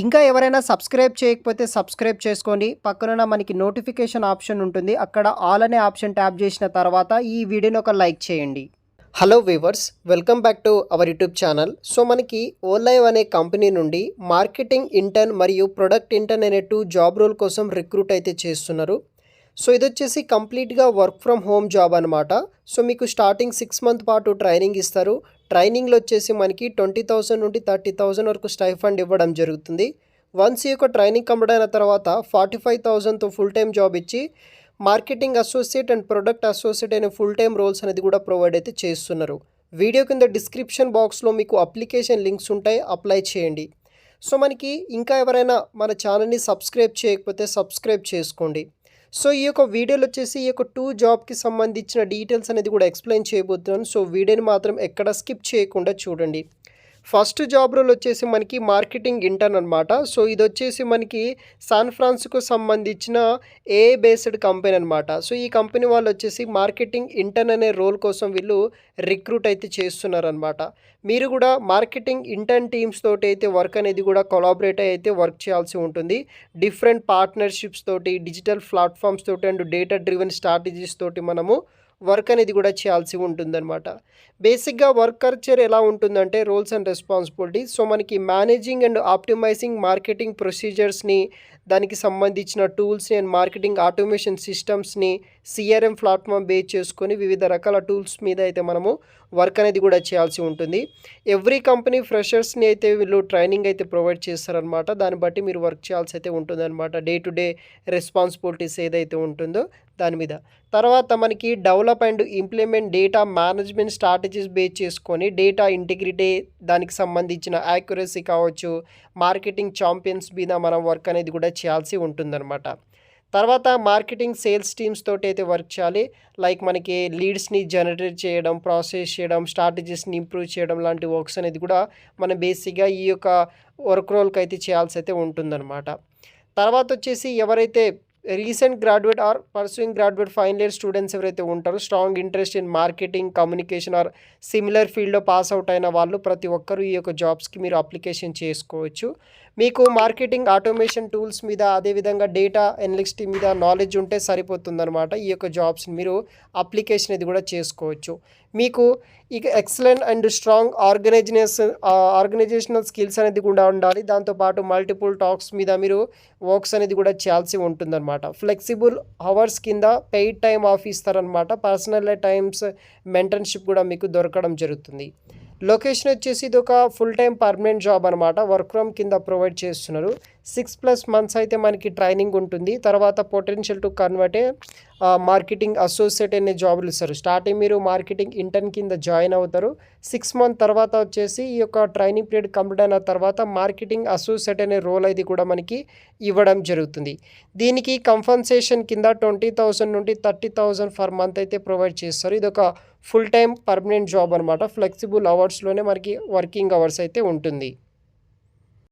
ఇంకా ఎవరైనా సబ్స్క్రైబ్ చేయకపోతే సబ్స్క్రైబ్ చేసుకోండి. పక్కనున్న మనకి నోటిఫికేషన్ ఆప్షన్ ఉంటుంది. అక్కడ ఆల్ అనే ఆప్షన్ ట్యాప్ చేసిన తర్వాత ఈ వీడియోని ఒక లైక్ చేయండి. Hello weavers, welcome back to our YouTube channel. So మనకి ఓలైవ్ అనే కంపెనీ నుండి మార్కెటింగ్ ఇంటర్న్ మరియు ప్రొడక్ట్ ఇంటర్న్ అనే 2 జాబ్ రోల్ కోసం రిక్రూట్ అయితే చేస్తున్నారు. సో ఇది వచ్చేసి కంప్లీట్గా వర్క్ ఫ్రమ్ హోమ్ జాబ్ అనమాట. సో మీకు స్టార్టింగ్ 6 మంత్ పాటు ట్రైనింగ్ ఇస్తారు. ట్రైనింగ్లో వచ్చేసి మనకి 20,000 నుండి 30,000 వరకు స్టైఫండ్ ఇవ్వడం జరుగుతుంది. వన్స్ ఈ యొక్క ట్రైనింగ్ కంప్లీట్ అయిన తర్వాత 45,000తో ఫుల్ టైం జాబ్ ఇచ్చి marketing associate and product associate అనే ఫుల్ టైం రోల్స్ అనేది కూడా ప్రొవైడ్ అయితే చేస్తున్నారు. వీడియో కింద డిస్క్రిప్షన్ బాక్స్లో మీకు అప్లికేషన్ లింక్స్ ఉంటాయి, అప్లై చేయండి. సో మనకి ఇంకా ఎవరైనా మన ఛానల్ని సబ్స్క్రైబ్ చేయకపోతే సబ్స్క్రైబ్ చేసుకోండి. సో ఈ యొక్క వీడియోలో వచ్చేసి ఈ యొక్క 2 జాబ్కి సంబంధించిన డీటెయిల్స్ అనేది కూడా ఎక్స్ప్లెయిన్ చేయబోతున్నాను. సో వీడియోని మాత్రం ఎక్కడ స్కిప్ చేయకుండా చూడండి. ఫస్ట్ జాబ్ రోల్ వచ్చేసి మనకి మార్కెటింగ్ ఇంటర్న్ అనమాట. సో ఇది వచ్చేసి మనకి శాన్ ఫ్రాన్సిస్కో సంబంధించిన ఏఐ బేస్డ్ కంపెనీ అనమాట. సో ఈ కంపెనీ వాళ్ళు వచ్చేసి మార్కెటింగ్ ఇంటర్న్ అనే రోల్ కోసం వీళ్ళు రిక్రూట్ అయితే చేస్తున్నారనమాట. మీరు కూడా మార్కెటింగ్ ఇంటర్న్ టీమ్స్ తోటి అయితే వర్క్ అనేది కూడా కొలాబరేట్ అయితే వర్క్ చేయాల్సి ఉంటుంది. డిఫరెంట్ పార్ట్నర్షిప్స్ తోటి, డిజిటల్ ప్లాట్ఫామ్స్ తోటి అండ్ డేటా డ్రివెన్ స్ట్రాటజీస్ తోటి మనము వర్క్ అనేది కూడా చేయాల్సి ఉంటుందన్నమాట. బేసిక్గా వర్క్ కల్చర్ ఎలా ఉంటుందంటే రోల్స్ అండ్ రెస్పాన్సిబిలిటీస్. సో మనకి మేనేజింగ్ అండ్ ఆప్టిమైజింగ్ మార్కెటింగ్ ప్రొసీజర్స్ని, దానికి సంబంధించిన టూల్స్ని అండ్ మార్కెటింగ్ ఆటోమేషన్ సిస్టమ్స్ని సిఆర్ఎం ప్లాట్ఫామ్ బేస్ చేసుకొని వివిధ రకాల టూల్స్ మీద అయితే మనము వర్క్ అనేది కూడా చేయాల్సి ఉంటుంది. ఎవ్రీ కంపెనీ ఫ్రెషర్స్ని అయితే వీళ్ళు ట్రైనింగ్ అయితే ప్రొవైడ్ చేస్తారనమాట. దాన్ని బట్టి మీరు వర్క్ చేయాల్సి అయితే ఉంటుందన్నమాట. డే టు డే రెస్పాన్సిబిలిటీస్ ఏదైతే ఉంటుందో దాని మీద. తర్వాత మనకి develop and implement data management strategies base చేసుకొని డేటా ఇంటిగ్రిటీ, దానికి సంబంధించిన యాక్యురసీ కావచ్చు, మార్కెటింగ్ ఛాంపియన్స్ మీద మనం వర్క్ అనేది కూడా చేయాల్సి ఉంటుందన్నమాట. తర్వాత మార్కెటింగ్ సేల్స్ టీమ్స్ తోటి అయితే వర్క్ చేయాలి. లైక్ మనకి లీడ్స్ని జనరేట్ చేయడం, ప్రాసెస్ చేయడం, స్ట్రాటజీస్ని ఇంప్రూవ్ చేయడం లాంటి వర్క్స్ అనేది కూడా మనం బేసిక్గా ఈ యొక్క వర్క్ రోల్కి అయితే చేయాల్సి అయితే ఉంటుందన్నమాట. తర్వాత వచ్చేసి ఎవరైతే recent graduate or pursuing graduate final year students ఎవరైతే ఉంటారో, strong interest in marketing, communication or similar ఫీల్డ్లో పాస్ అవుట్ అయిన వాళ్ళు ప్రతి ఒక్కరూ ఈ యొక్క జాబ్స్కి మీరు అప్లికేషన్ చేసుకోవచ్చు. మీకు మార్కెటింగ్ ఆటోమేషన్ టూల్స్ మీద, అదేవిధంగా డేటా అనలిస్ట్ మీద నాలెడ్జ్ ఉంటే సరిపోతుందన్నమాట. ఈ యొక్క జాబ్స్ని మీరు అప్లికేషన్ ఇది కూడా చేసుకోవచ్చు. మీకు ఇక excellent and strong organisational skills అనేది కూడా ఉండాలి. దాంతోపాటు మల్టిపుల్ టాక్స్ మీద మీరు వర్క్స్ అనేది కూడా చేయాల్సి ఉంటుందన్నమాట. ఫ్లెక్సిబుల్ అవర్స్ కింద పెయిడ్ టైం ఆఫ్ ఇస్తారనమాట. పర్సనల్ టైమ్స్ మెంటర్షిప్ కూడా మీకు దొరకడం జరుగుతుంది. లొకేషన్ వచ్చేసి ఇది ఒక ఫుల్ టైం పర్మనెంట్ జాబ్ అనమాట. వర్క్ ఫ్రమ్ కింద ప్రొవైడ్ చేస్తున్నారు. 6+ మంత్స్ అయితే మనకి ట్రైనింగ్ ఉంటుంది. తర్వాత potential to convert marketing associate అనే జాబులు ఇస్తారు. స్టార్టింగ్ మీరు మార్కెటింగ్ ఇంటర్న్ కింద జాయిన్ అవుతారు. 6 మంత్ తర్వాత వచ్చేసి ఈ యొక్క ట్రైనింగ్ పీరియడ్ కంప్లీట్ అయిన తర్వాత మార్కెటింగ్ అసోసియేట్ అనే రోల్ అయితే కూడా మనకి ఇవ్వడం జరుగుతుంది. దీనికి కంపన్సేషన్ కింద 20,000 నుండి 30,000 ఫర్ మంత్ అయితే ప్రొవైడ్ చేస్తారు. ఇది ఒక ఫుల్ టైం పర్మనెంట్ జాబ్ అనమాట. ఫ్లెక్సిబుల్ అవర్స్లోనే మనకి వర్కింగ్ అవర్స్ అయితే ఉంటుంది.